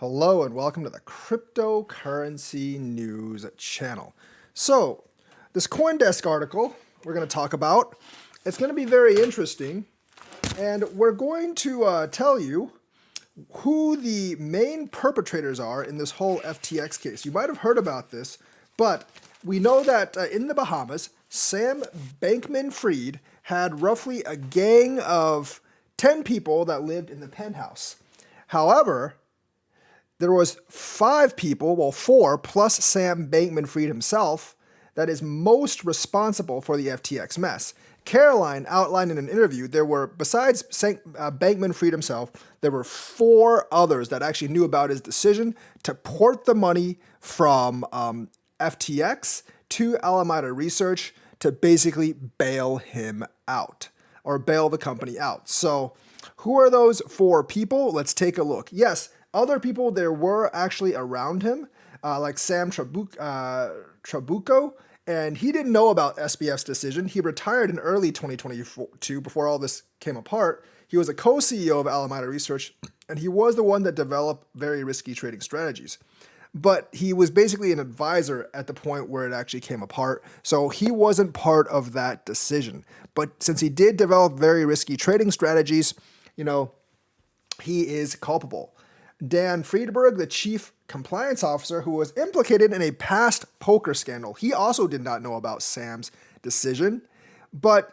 Hello and welcome to the Cryptocurrency News channel. So, this CoinDesk article we're going to talk about, it's going to be very interesting, and we're going to tell you who the main perpetrators are in this whole FTX case. You might have heard about this, but we know that in the Bahamas, Sam Bankman-Fried had roughly a gang of 10 people that lived in the penthouse. However, there was 5 people, well 4, plus Sam Bankman-Fried himself, that is most responsible for the FTX mess. Caroline outlined in an interview there were, besides Bankman-Fried himself, there were 4 others that actually knew about his decision to port the money from FTX to Alameda Research to basically bail him out, or bail the company out. So who are those 4 people? Let's take a look. Yes, other people there were actually around him, like Sam Trabucco, and he didn't know about SBF's decision. He retired in early 2022 before all this came apart. He was a co-CEO of Alameda Research, and he was the one that developed very risky trading strategies. But he was basically an advisor at the point where it actually came apart, so he wasn't part of that decision. But since he did develop very risky trading strategies, he is culpable. Dan Friedberg, the chief compliance officer who was implicated in a past poker scandal, he also did not know about Sam's decision. But,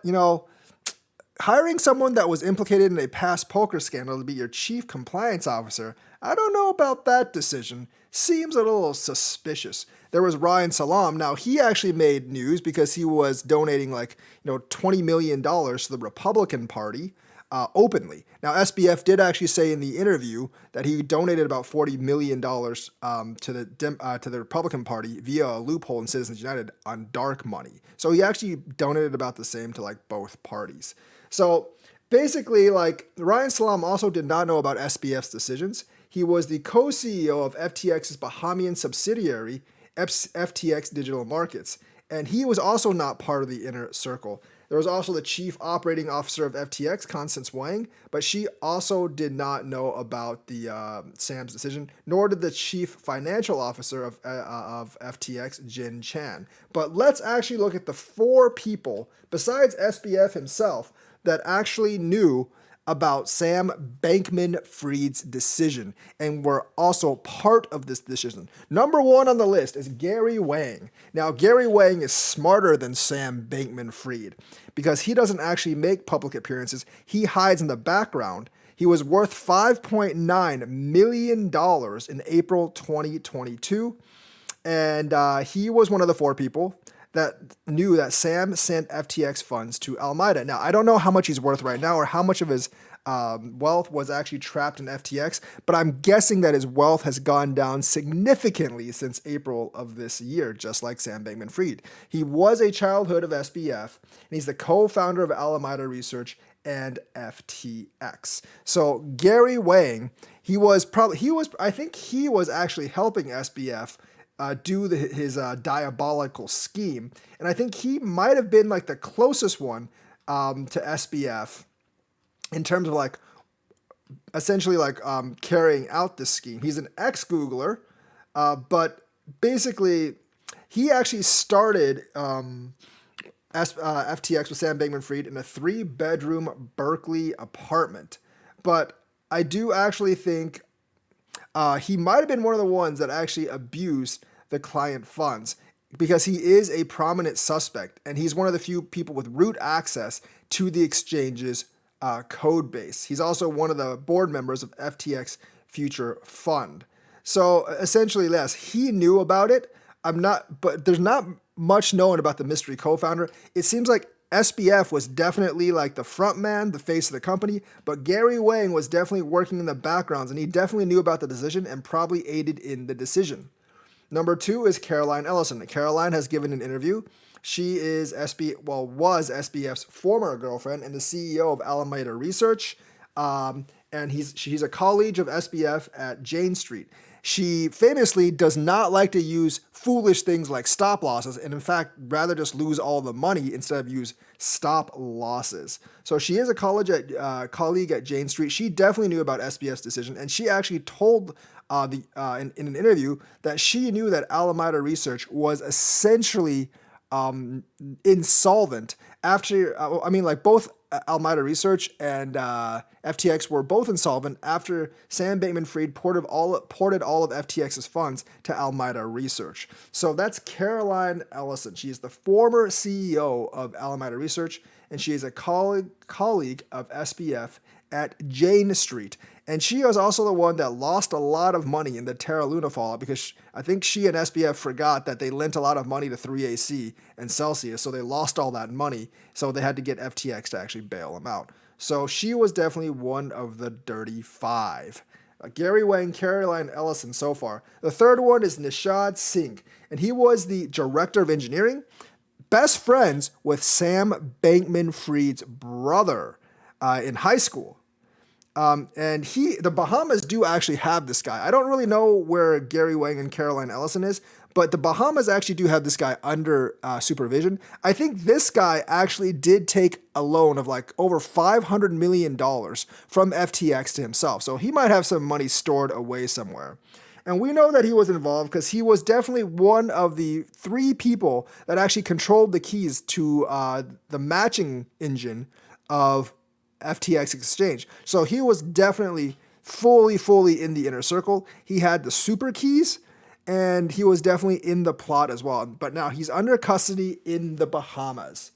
hiring someone that was implicated in a past poker scandal to be your chief compliance officer, I don't know about that decision. Seems a little suspicious. There was Ryan Salam. Now, he actually made news because he was donating $20 million to the Republican Party. Openly. Now, SBF did actually say in the interview that he donated about $40 million to the Republican Party via a loophole in Citizens United on dark money. So he actually donated about the same to both parties. So basically, Ryan Salam also did not know about SBF's decisions. He was the co-CEO of FTX's Bahamian subsidiary, FTX Digital Markets, and he was also not part of the inner circle. There was also the chief operating officer of FTX, Constance Wang, but she also did not know about the Sam's decision, nor did the chief financial officer of FTX, Jin Chan. But let's actually look at the 4 people, besides SBF himself, that actually knew about Sam Bankman-Fried's decision and were also part of this decision. Number 1 on the list is Gary Wang. Now, Gary Wang is smarter than Sam Bankman-Fried because he doesn't actually make public appearances. He hides in the background. He was worth $5.9 million in April 2022, and he was one of the 4 people that knew that Sam sent FTX funds to Alameda. Now, I don't know how much he's worth right now or how much of his wealth was actually trapped in FTX, but I'm guessing that his wealth has gone down significantly since April of this year, just like Sam Bankman-Fried. He was a childhood of SBF, and he's the co-founder of Alameda Research and FTX. So Gary Wang, I think he was actually helping SBF do his diabolical scheme. And I think he might have been the closest one to SBF in terms of essentially carrying out this scheme. He's an ex-Googler, but basically he actually started FTX with Sam Bankman-Fried in a 3-bedroom Berkeley apartment. But I do actually think he might have been one of the ones that actually abused the client funds because he is a prominent suspect and he's one of the few people with root access to the exchange's code base. He's also one of the board members of FTX Future Fund. So essentially, yes, he knew about it. But there's not much known about the mystery co-founder. It seems like SBF was definitely the front man, the face of the company, but Gary Wang was definitely working in the backgrounds and he definitely knew about the decision and probably aided in the decision. Number 2 is Caroline Ellison. Caroline has given an interview. She was SBF's former girlfriend and the CEO of Alameda Research. and she's a colleague of SBF at Jane Street. She famously does not like to use foolish things like stop losses, and in fact, rather just lose all the money instead of use stop losses. So she is a colleague at Jane Street. She definitely knew about SBF's decision, and she actually told in an interview that she knew that Alameda Research was essentially insolvent after, both Alameda Research and FTX were both insolvent after Sam Bankman-Fried ported all of FTX's funds to Alameda Research. So that's Caroline Ellison. She is the former CEO of Alameda Research, and she is a colleague of SBF at Jane Street. And she was also the one that lost a lot of money in the Terra Luna fallout because I think she and SBF forgot that they lent a lot of money to 3AC and Celsius, so they lost all that money. So they had to get FTX to actually bail them out. So she was definitely one of the dirty five. Gary Wang, Caroline Ellison so far. The third one is Nishad Singh, and he was the director of engineering, best friends with Sam Bankman-Fried's brother in high school. And the Bahamas do actually have this guy. I don't really know where Gary Wang and Caroline Ellison is, but the Bahamas actually do have this guy under supervision. I think this guy actually did take a loan of like over $500 million from FTX to himself. So he might have some money stored away somewhere. And we know that he was involved because he was definitely one of the 3 people that actually controlled the keys to the matching engine of FTX exchange. So he was definitely fully in the inner circle. He had the super keys and he was definitely in the plot as well. But now he's under custody in the Bahamas.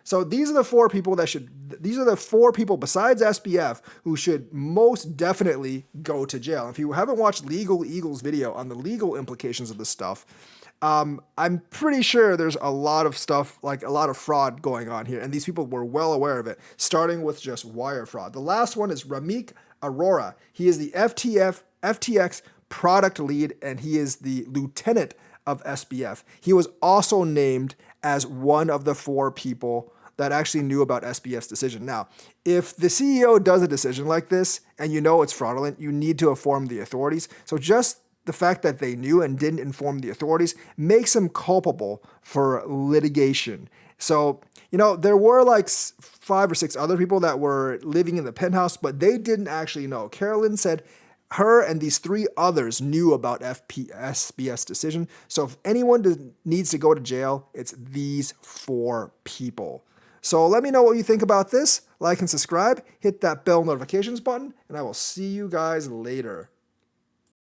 So these are the 4 people besides SBF who should most definitely go to jail. If you haven't watched Legal Eagle's video on the legal implications of this stuff, I'm pretty sure there's a lot of stuff, like a lot of fraud going on here, and these people were well aware of it, starting with just wire fraud. The last one is Ramik Arora. He is the FTX product lead, and he is the lieutenant of SBF. He was also named as one of the 4 people that actually knew about SBF's decision. Now, if the CEO does a decision like this, and you know it's fraudulent, you need to inform the authorities. So just the fact that they knew and didn't inform the authorities makes them culpable for litigation. So, there were like 5 or 6 other people that were living in the penthouse, but they didn't actually know. Carolyn said her and these 3 others knew about SBF's decision. So if anyone needs to go to jail, it's these 4 people. So let me know what you think about this. Like and subscribe, hit that bell notifications button, and I will see you guys later.